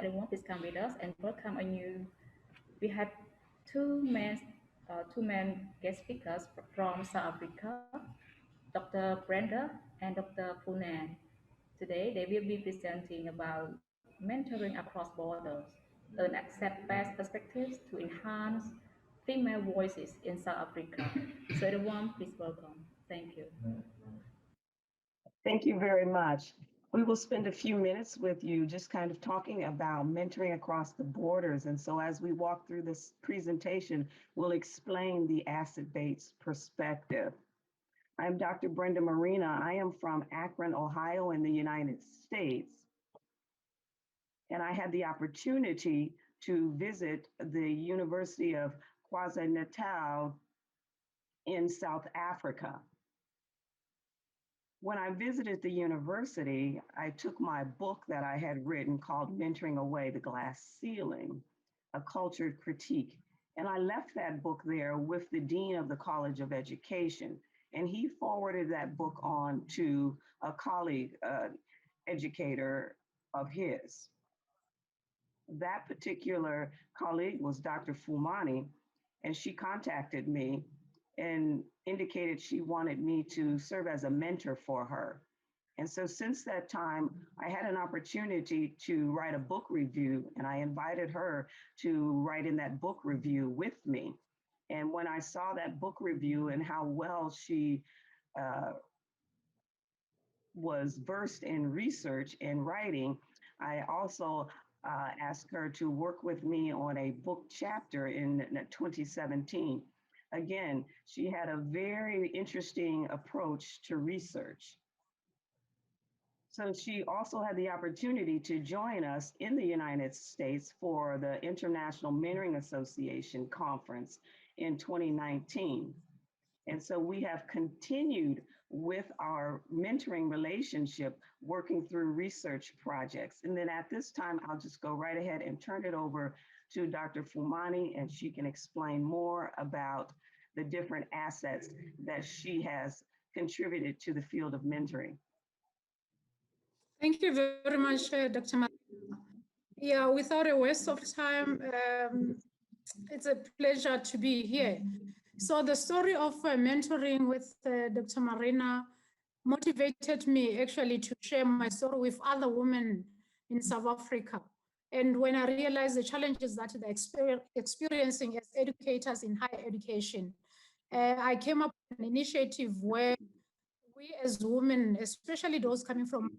anyone, please come with us and welcome a new. We had two men guest speakers from South Africa, Dr. Brenda and Dr. Fumane. Today, they will be presenting about mentoring across borders, and accept best perspectives to enhance female voices in South Africa. So, everyone, please welcome. Thank you. Thank you very much. We will spend a few minutes with you just kind of talking about mentoring across the borders. And so as we walk through this presentation, we'll explain the asset-based perspective. I'm Dr. Brenda Marina. I am from Akron, Ohio in the United States. And I had the opportunity to visit the University of KwaZulu-Natal in South Africa. When I visited the university, I took my book that I had written called Mentoring Away the Glass Ceiling, a cultured critique. And I left that book there with the Dean of the College of Education. And he forwarded that book on to a colleague, educator of his. That particular colleague was Dr. Fumane, and she contacted me and indicated she wanted me to serve as a mentor for her. And so since that time, I had an opportunity to write a book review, and I invited her to write in that book review with me. And when I saw that book review and how well she was versed in research and writing, I also asked her to work with me on a book chapter in 2017. Again, she had a very interesting approach to research. So she also had the opportunity to join us in the United States for the International Mentoring Association conference in 2019. And so we have continued with our mentoring relationship, working through research projects. And then at this time, I'll just go right ahead and turn it over to Dr. Fumane, and she can explain more about the different assets that she has contributed to the field of mentoring. Thank you very much, Dr. Marina. Yeah, without a waste of time, it's a pleasure to be here. So the story of mentoring with Dr. Marina motivated me actually to share my story with other women in South Africa. And when I realized the challenges that they're experiencing as educators in higher education, I came up with an initiative where we as women, especially those coming from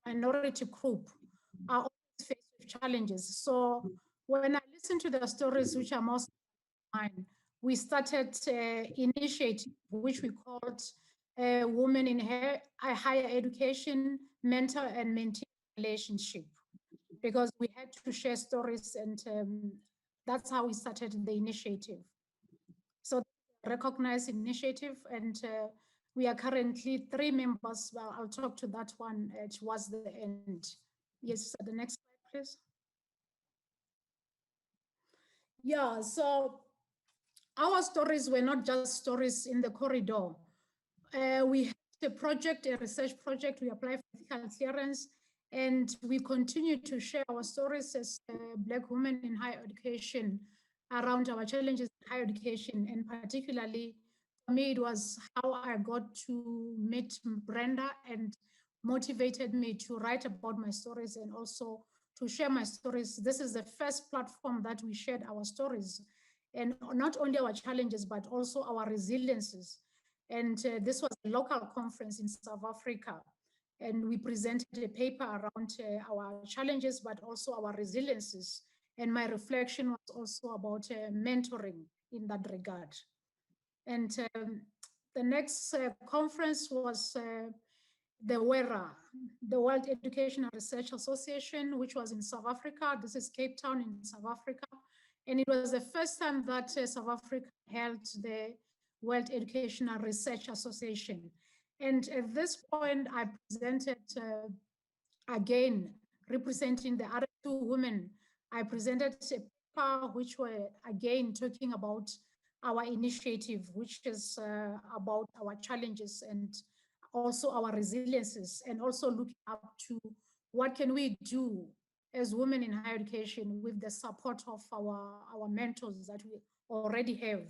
minority group, are always faced with challenges. So when I listen to the stories which are most mine, we started initiative which we called Women in Higher Education Mentor and Mentee Relationship, because we had to share stories, and that's how we started the initiative. So recognized initiative, and we are currently 3 members. Well, I'll talk to that one towards the end. Yes, the next slide, please. Yeah, so our stories were not just stories in the corridor. We had a project, a research project. We applied for ethical clearance, and we continue to share our stories as Black women in higher education around our challenges in higher education. And particularly for me, it was how I got to meet Brenda and motivated me to write about my stories and also to share my stories. This is the first platform that we shared our stories, and not only our challenges, but also our resiliences. And this was a local conference in South Africa. And we presented a paper around our challenges, but also our resiliences. And my reflection was also about mentoring in that regard. And the next conference was the WERA, the World Educational Research Association, which was in South Africa. This is Cape Town in South Africa. And it was the first time that South Africa held the World Educational Research Association. And at this point, I presented, again, representing the other 2 women. I presented a paper which were, again, talking about our initiative, which is about our challenges and also our resiliences, and also looking up to what can we do as women in higher education with the support of our mentors that we already have.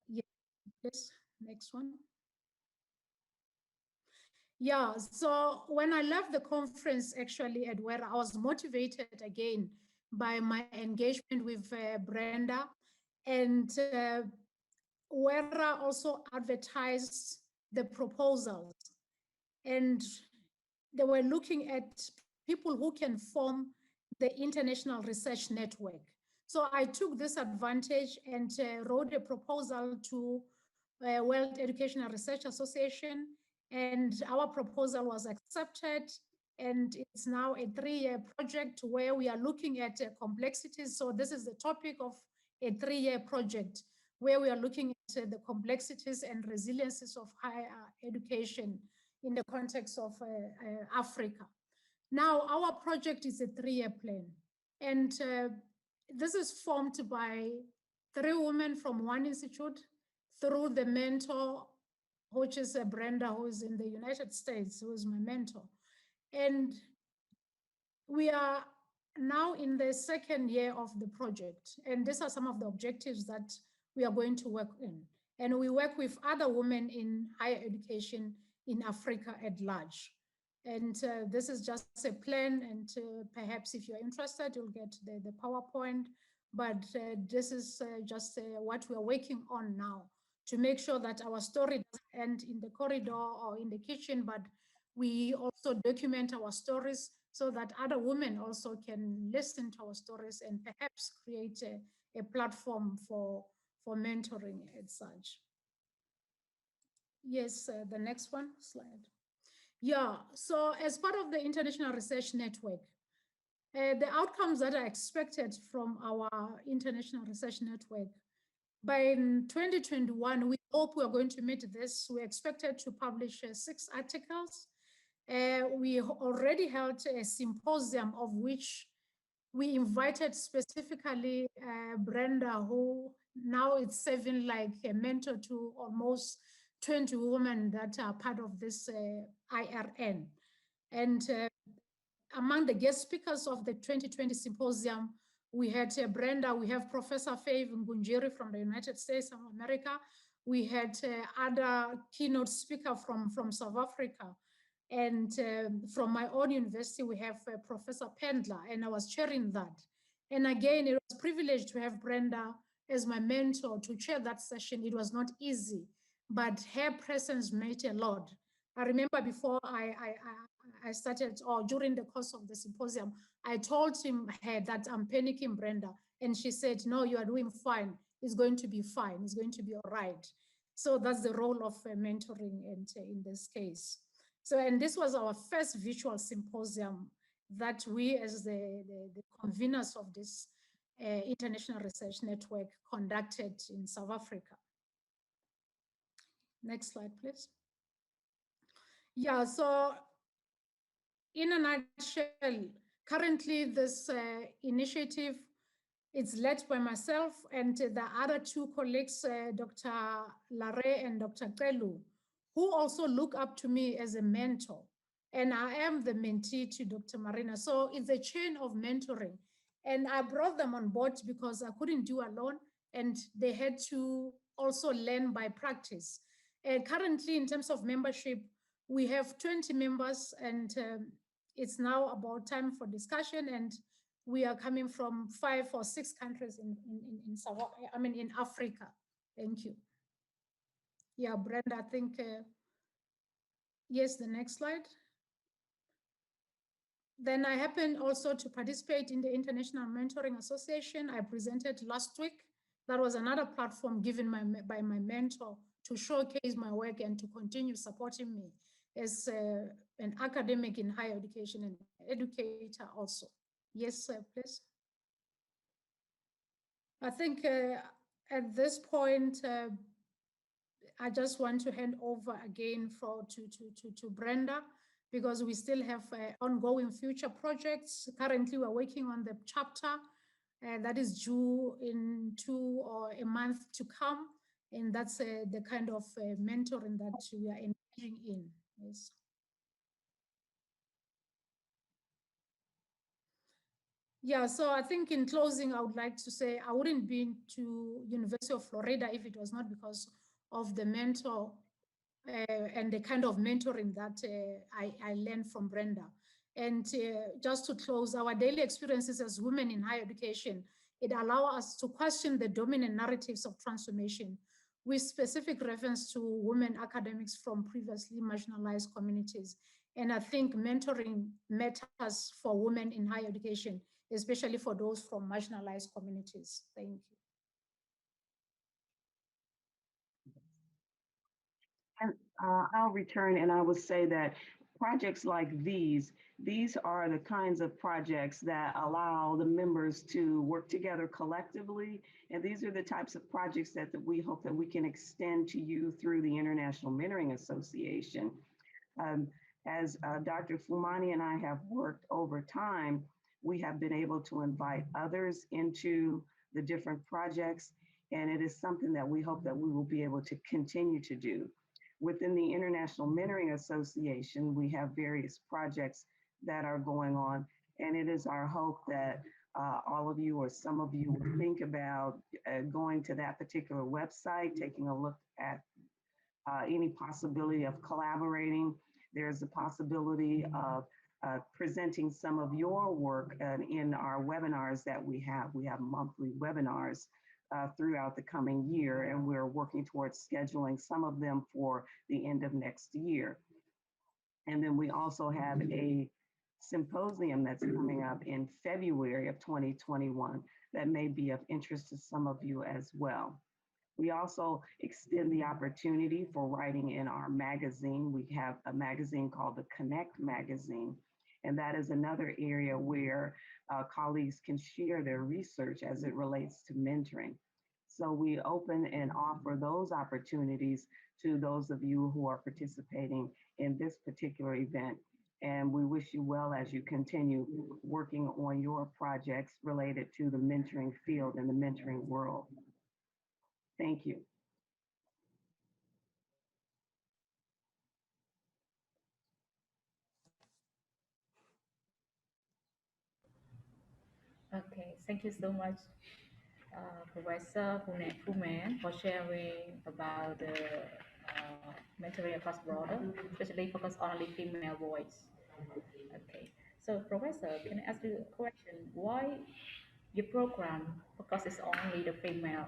Yeah, yes, next one. Yeah, so when I left the conference actually at where I was motivated again by my engagement with Brenda, and where I also advertised the proposals. And they were looking at people who can form the International Research Network. So I took this advantage and wrote a proposal to World Educational Research Association, and our proposal was accepted. And it's now a 3-year project where we are looking at complexities. So this is the topic of a 3-year project where we are looking at the complexities and resiliences of higher education in the context of Africa. Now, our project is a 3-year plan, and this is formed by 3 women from one institute through the mentor, which is Brenda, who is in the United States, who is my mentor. And we are now in the 2nd year of the project, and these are some of the objectives that we are going to work in. And we work with other women in higher education in Africa at large. And this is just a plan, and perhaps if you're interested, you'll get the PowerPoint. But this is just what we're working on now to make sure that our story doesn't end in the corridor or in the kitchen, but we also document our stories so that other women also can listen to our stories and perhaps create a platform for mentoring as such. Yes, the next one slide. Yeah, so as part of the International Research Network, the outcomes that are expected from our International Research Network, by 2021, we hope we are going to meet this. We expected to publish 6 articles. We already held a symposium of which we invited specifically Brenda, who now is serving like a mentor to almost 20 women that are part of this IRN. And among the guest speakers of the 2020 symposium, we had Brenda, we have Professor Faye Ngunjiri from the United States of America. We had other keynote speaker from South Africa. And from my own university, we have Professor Pendler, and I was chairing that. And again, it was a privilege to have Brenda as my mentor to chair that session. It was not easy, but her presence meant a lot. I remember before I started, or during the course of the symposium, I told her that I'm panicking, Brenda. And she said, no, you are doing fine. It's going to be fine. It's going to be all right. So that's the role of mentoring in this case. So, and this was our first virtual symposium that we, as the conveners of this International Research Network, conducted in South Africa. Next slide, please. Yeah, so in a nutshell, currently this initiative is led by myself and the other 2 colleagues, Dr. Lare and Dr. Kelu, who also look up to me as a mentor. And I am the mentee to Dr. Marina. So it's a chain of mentoring. And I brought them on board because I couldn't do alone, and they had to also learn by practice. And currently, in terms of membership, we have 20 members, and it's now about time for discussion. And we are coming from 5 or 6 countries in Africa. Thank you. Yeah, Brenda, I think, yes, the next slide. Then I happened also to participate in the International Mentoring Association. I presented last week. That was another platform given by my mentor to showcase my work and to continue supporting me as an academic in higher education and educator also. Yes, please. I think at this point, I just want to hand over again to Brenda, because we still have ongoing future projects. Currently, we're working on the chapter that is due in 2 or a month to come. And that's the kind of mentoring that we are engaging in. Yes. Yeah, so I think in closing, I would like to say I wouldn't be to University of Florida if it was not because of the mentor and the kind of mentoring that I learned from Brenda. And just to close, our daily experiences as women in higher education, it allows us to question the dominant narratives of transformation with specific reference to women academics from previously marginalized communities. And I think mentoring matters for women in higher education, especially for those from marginalized communities. Thank you. And I'll return and I will say that projects like these are the kinds of projects that allow the members to work together collectively. And these are the types of projects that we hope that we can extend to you through the International Mentoring Association. Um, as Dr. Fumane and I have worked over time, we have been able to invite others into the different projects, and it is something that we hope that we will be able to continue to do. Within the International Mentoring Association, we have various projects that are going on, and it is our hope that all of you or some of you will think about going to that particular website, taking a look at any possibility of collaborating. There's a possibility of presenting some of your work in our webinars that we have. We have monthly webinars throughout the coming year, and we're working towards scheduling some of them for the end of next year. And then we also have a symposium that's coming up in February of 2021 that may be of interest to some of you as well. We also extend the opportunity for writing in our magazine. We have a magazine called the Connect magazine, and that is another area where colleagues can share their research as it relates to mentoring. So we open and offer those opportunities to those of you who are participating in this particular event. And we wish you well as you continue working on your projects related to the mentoring field and the mentoring world. Thank you. Okay, thank you so much, Professor Fumane, for sharing about the mentoring across border, especially focus on only female voice. Okay, so Professor, can I ask you a question? Why your program focuses only the female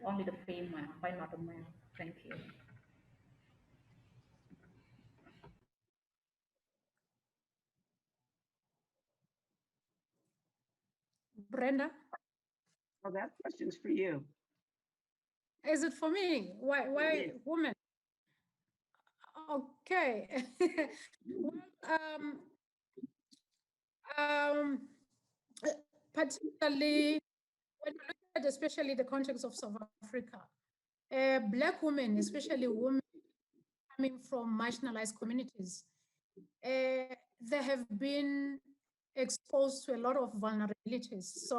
only the female, why not the male? Thank you. Brenda, Well, that question's for you. is it for me? Why Yes. women? Okay. Well, um, particularly when you look at especially the context of South Africa, Black women, especially women coming from marginalized communities, they have been exposed to a lot of vulnerabilities. So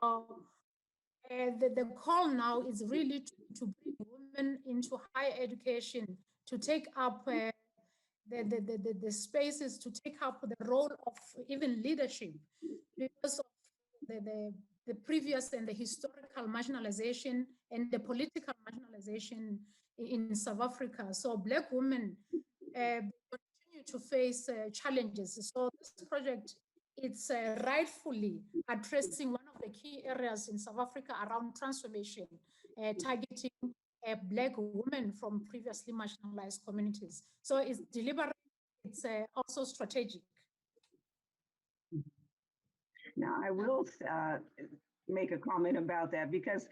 the call now is really to bring women into higher education, to take up the spaces, to take up the role of even leadership because of the previous and the historical marginalization and the political marginalization in South Africa. So Black women continue to face challenges. So this project, it's rightfully addressing one of the key areas in South Africa around transformation, targeting Black women from previously marginalized communities. So it's deliberate, it's also strategic. Now, I will make a comment about that because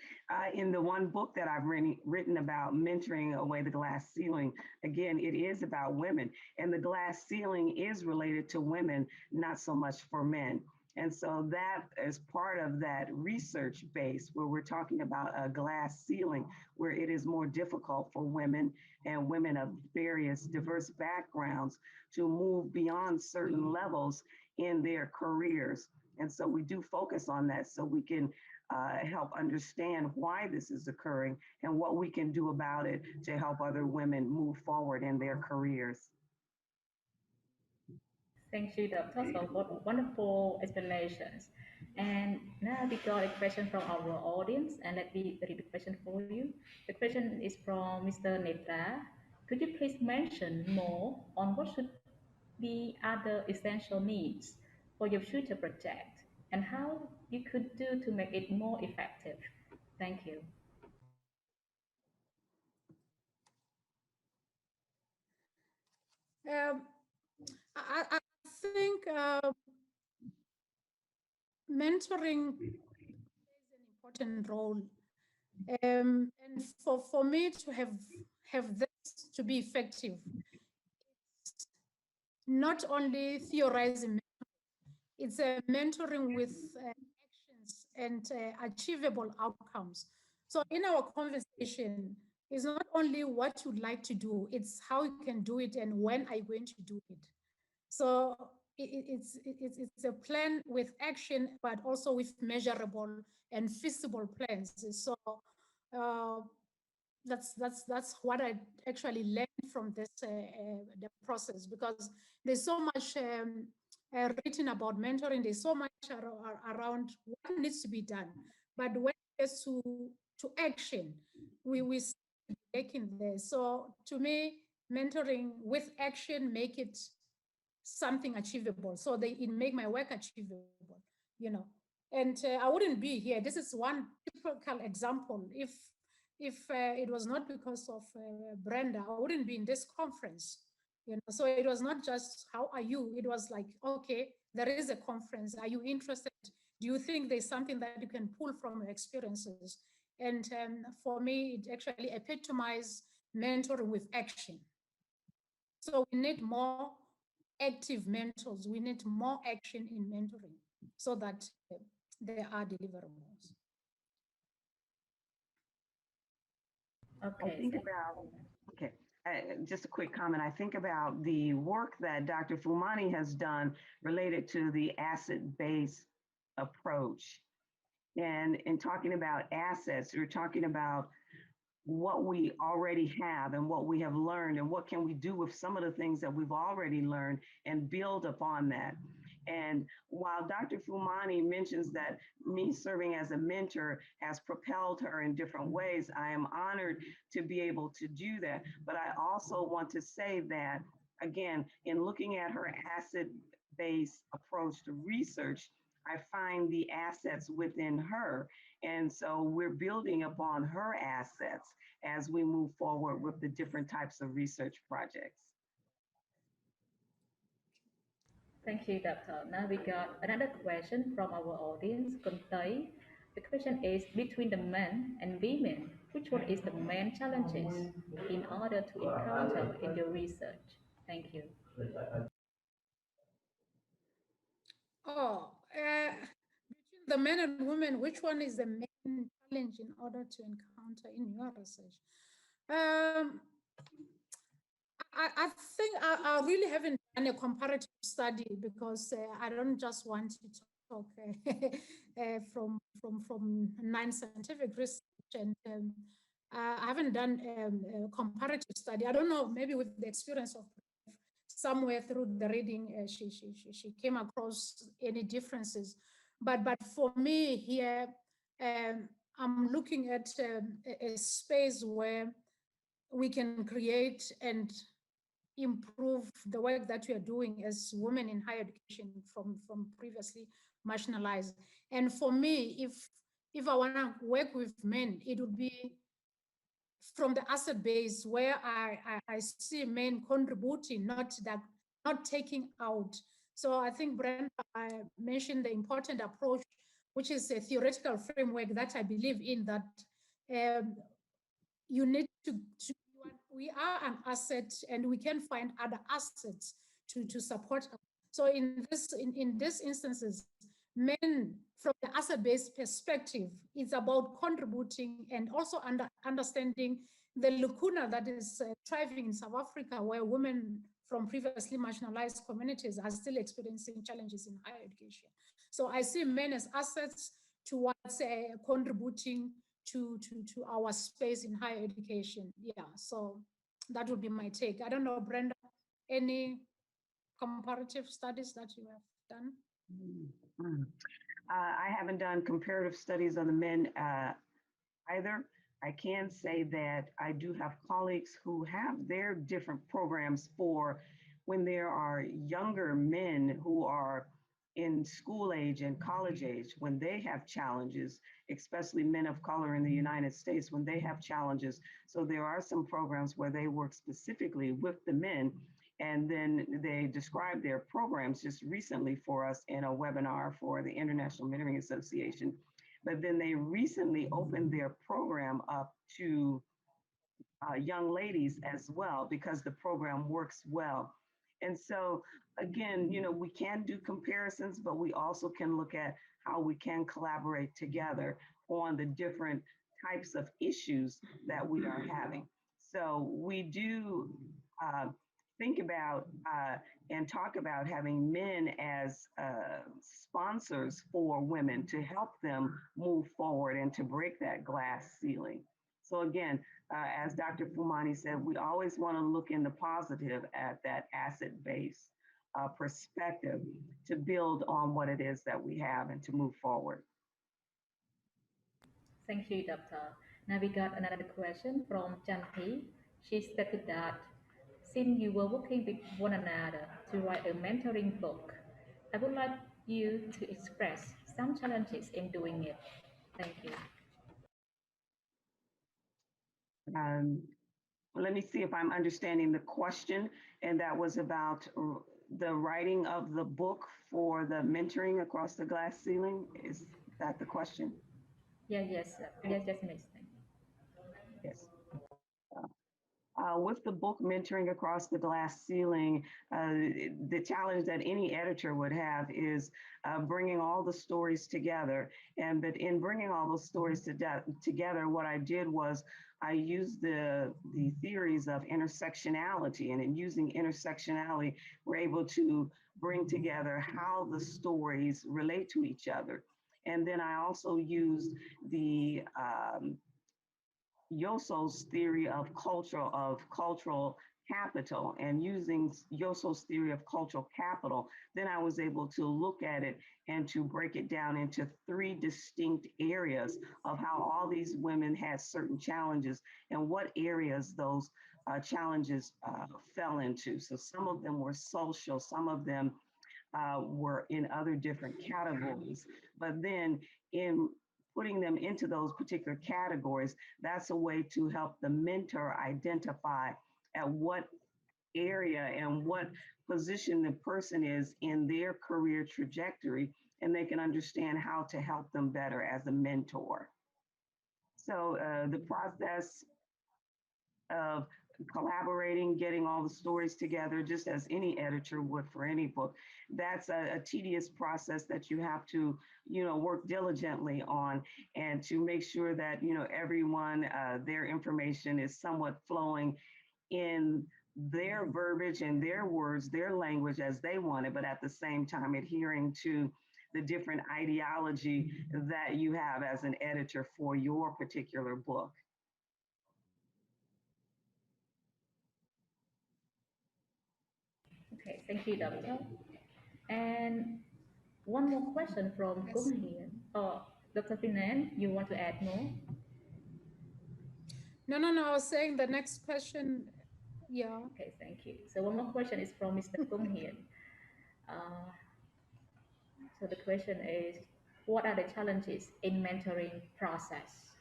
in the one book that I've written about mentoring away the glass ceiling, again, it is about women. And the glass ceiling is related to women, not so much for men. And so that is part of that research base where we're talking about a glass ceiling, where it is more difficult for women and women of various diverse backgrounds to move beyond certain levels in their careers. And so we do focus on that so we can help understand why this is occurring and what we can do about it to help other women move forward in their careers. Thank you, Doctor, for wonderful explanations. And now we got a question from our audience, and let me read the question for you. The question is from Mr. Netra. Could you please mention more on what should be other essential needs for your future project and how you could do to make it more effective? Thank you. Um, I think mentoring plays an important role. And for me to have this to be effective, it's not only theorizing, it's a mentoring with actions and achievable outcomes. So in our conversation, it's not only what you'd like to do, it's how you can do it and when are you going to do it. So it's a plan with action, but also with measurable and feasible plans. So uh, that's what I actually learned from this the process, because there's so much written about mentoring. There's so much around what needs to be done, but when it gets to action, we see lacking there. So to me, mentoring with action make it something achievable. So it make my work achievable, you know. And I wouldn't be here. This is one typical example. If it was not because of Brenda, I wouldn't be in this conference. You know, so it was not just how are you. It was like, okay, there is a conference. Are you interested? Do you think there's something that you can pull from your experiences? And for me, it actually epitomized mentoring with action. So we need more active mentors. We need more action in mentoring so that there are deliverables. I Okay, think thank about, okay, just a quick comment. I think about the work that Dr. Fumane has done related to the asset-based approach. And in talking about assets, we're talking about what we already have and what we have learned and what can we do with some of the things that we've already learned and build upon that. And while Dr. Fumani mentions that me serving as a mentor has propelled her in different ways, I am honored to be able to do that. But I also want to say that, again, in looking at her asset-based approach to research, I find the assets within her. And so we're building upon her assets as we move forward with the different types of research projects. Thank you, Doctor. Now we got another question from our audience, Kuntai. The question is, between the men and women, which one is the main challenges in order to encounter in your research? Thank you. Oh, between the men and women, which one is the main challenge in order to encounter in your research? Um, I think I really haven't done a comparative study because I don't just want to talk from non-scientific research, and I haven't done a comparative study. I don't know, maybe with the experience of somewhere through the reading, she came across any differences. But for me here, I'm looking at a space where we can create and improve the work that we are doing as women in higher education from previously marginalized. And for me, if I want to work with men, it would be from the asset base where I see men contributing, not taking out. So I think Brenda mentioned the important approach, which is a theoretical framework that I believe in, that um, you need to we are an asset and we can find other assets to support us. So in these instances, men from the asset-based perspective, it's about contributing and also understanding the lacuna that is thriving in South Africa, where women from previously marginalized communities are still experiencing challenges in higher education. So I see men as assets towards contributing to our space in higher education. Yeah, so that would be my take. I don't know, Brenda, any comparative studies that you have done? Mm. I haven't done comparative studies on the men either. I can say that I do have colleagues who have their different programs for when there are younger men who are in school age and college age, when they have challenges, especially men of color in the United States, when they have challenges. So there are some programs where they work specifically with the men. And then they describe their programs just recently for us in a webinar for the International Mentoring Association. But then they recently opened their program up to young ladies as well because the program works well. And so, again, we can do comparisons, but we also can look at how we can collaborate together on the different types of issues that we are having. So, we do uh, think about and talk about having men as sponsors for women to help them move forward and to break that glass ceiling. So, again, as Dr. Fumane said, we always want to look in the positive at that asset-based perspective to build on what it is that we have and to move forward. Thank you, Doctor. Now we got another question from Chanti. She stated that since you were working with one another to write a mentoring book, I would like you to express some challenges in doing it. Thank you. Um, Let me see if I'm understanding the question, and that was about the writing of the book for the mentoring across the glass ceiling. Is that the question? Yeah, yes, yes, yes, Miss. Yes. With the book Mentoring Across the Glass Ceiling, the challenge that any editor would have is bringing all the stories together. But in bringing all those stories together, what I did was I used the theories of intersectionality. And in using intersectionality, we're able to bring together how the stories relate to each other. And then I also used the Yoso's theory of cultural capital, and using Yoso's theory of cultural capital, then I was able to look at it and to break it down into three distinct areas of how all these women had certain challenges and what areas those challenges fell into. So some of them were social, some of them were in other different categories. But then in putting them into those particular categories, that's a way to help the mentor identify at what area and what position the person is in their career trajectory, and they can understand how to help them better as a mentor. So the process of collaborating, getting all the stories together, just as any editor would for any book. That's a tedious process that you have to, work diligently on, and to make sure that, everyone, their information is somewhat flowing in their verbiage and their words, their language as they want it, but at the same time adhering to the different ideology that you have as an editor for your particular book. Okay, thank you, Doctor. And one more question from Yes. Gung here. Oh, Dr. Finan, you want to add more? No, no, no. I was saying the next question. Yeah. Okay, thank you. So one more question is from Mr. Gung here. Uh, so the question is, what are the challenges in mentoring process?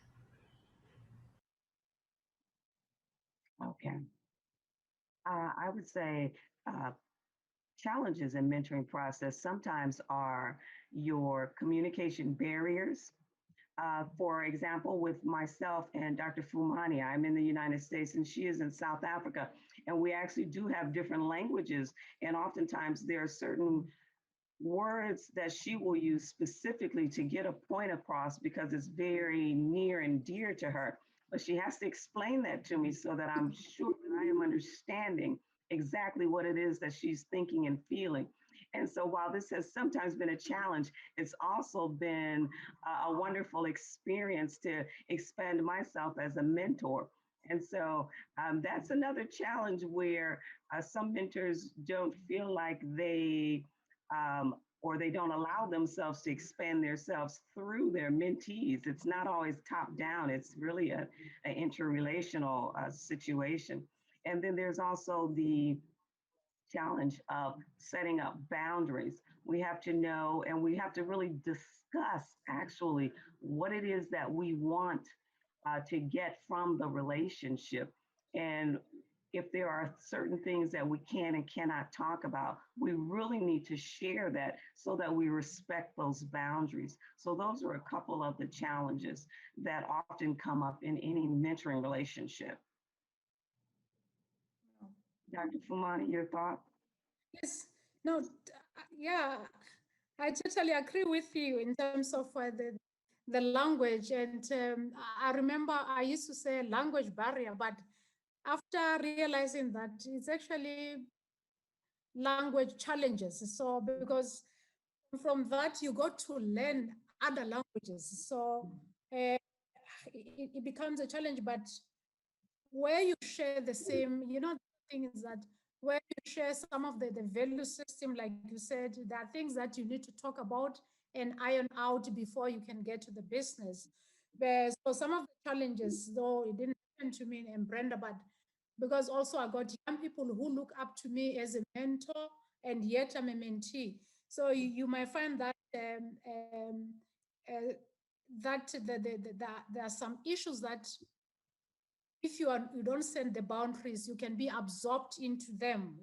Okay. I would say challenges in mentoring process sometimes are your communication barriers. For example, with myself and Dr. Fumane, I'm in the United States and she is in South Africa, and we actually do have different languages, and oftentimes there are certain words that she will use specifically to get a point across because it's very near and dear to her. But she has to explain that to me so that I'm sure that I am understanding exactly what it is that she's thinking and feeling. And so while this has sometimes been a challenge, it's also been a wonderful experience to expand myself as a mentor. And so that's another challenge where some mentors don't feel like they or they don't allow themselves to expand themselves through their mentees. It's not always top down. It's really an interrelational situation. And then there's also the challenge of setting up boundaries. We have to know and we have to really discuss actually what it is that we want to get from the relationship. And if there are certain things that we can and cannot talk about, we really need to share that so that we respect those boundaries. So those are a couple of the challenges that often come up in any mentoring relationship. Dr. Fumane, your thought? Yes, no, yeah, I totally agree with you in terms of the language. And I remember I used to say language barrier, but after realizing that it's actually language challenges. So because from that you got to learn other languages. So it becomes a challenge, but where you share the same, the thing is that where you share some of the value system, like you said, there are things that you need to talk about and iron out before you can get to the business. But, so some of the challenges, though it didn't happen to me in Brenda, but because also I got young people who look up to me as a mentor, and yet I'm a mentee. So you might find that uh, there are some issues that if you don't set the boundaries, you can be absorbed into them,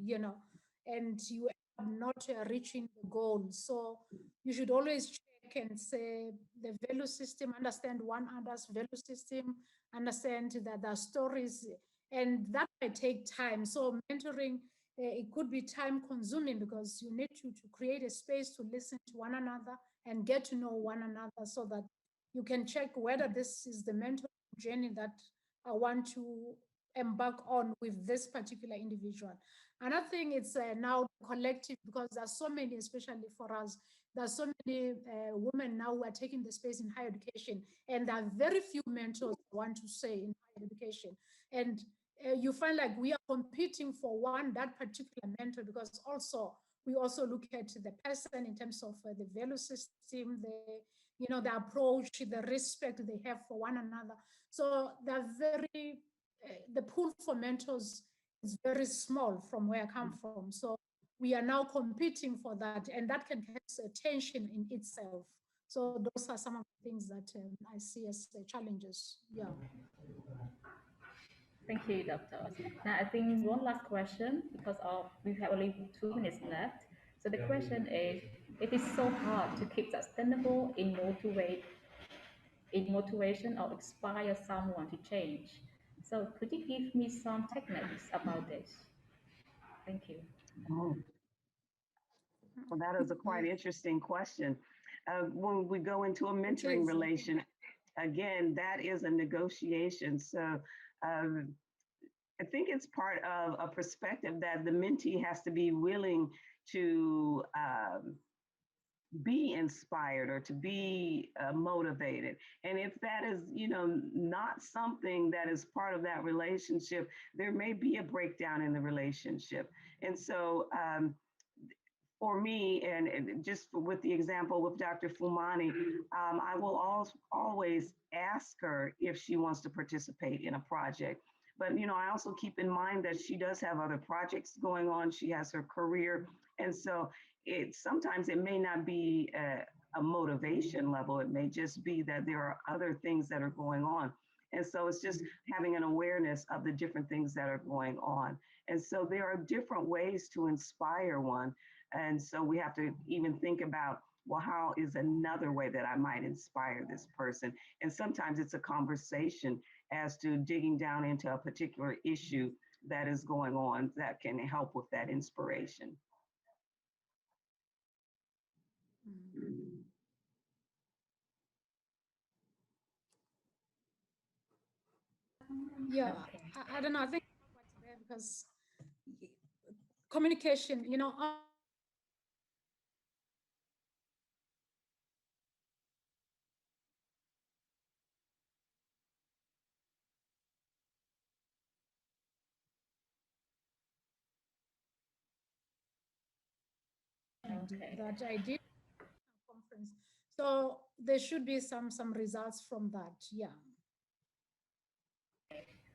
and you end up not reaching the goal. So you should always check and say the value system, understand one another's value system, understand that there are stories, and that might take time. So mentoring, it could be time consuming because you need to create a space to listen to one another and get to know one another so that you can check whether this is the mentoring journey that I want to embark on with this particular individual. Another thing is now collective, because there's so many, especially for us, there's so many women now who are taking the space in higher education, and there are very few mentors, I want to say, in higher education. And you find like we are competing for that particular mentor, because also we also look at the person in terms of the value system, the approach, the respect they have for one another. So the pool for mentors is very small from where I come from. So we are now competing for that, and that can cause a tension in itself. So those are some of the things that I see as challenges. Yeah. Thank you, Doctor. Now, I think one last question because we have only 2 minutes left. So the question is, it is so hard to keep sustainable in motivation or inspire someone to change. So could you give me some techniques about this? Thank you. Oh, well, that is a quite Yeah. interesting question. When we go into a It mentoring is. relation, again, that is a negotiation. So um, I think it's part of a perspective that the mentee has to be willing to be inspired or to be motivated. And if that is, not something that is part of that relationship, there may be a breakdown in the relationship. And so for me, and just with the example with Dr. Fumani, I will always ask her if she wants to participate in a project. But I also keep in mind that she does have other projects going on. She has her career, and so sometimes it may not be a motivation level. It may just be that there are other things that are going on. And so it's just having an awareness of the different things that are going on. And so there are different ways to inspire one. And so we have to even think about, well, how is another way that I might inspire this person? And sometimes it's a conversation as to digging down into a particular issue that is going on that can help with that inspiration. Yeah. Okay. I don't know. I think what's there because communication, Okay. that I did clearance. So there should be some results from that. Yeah.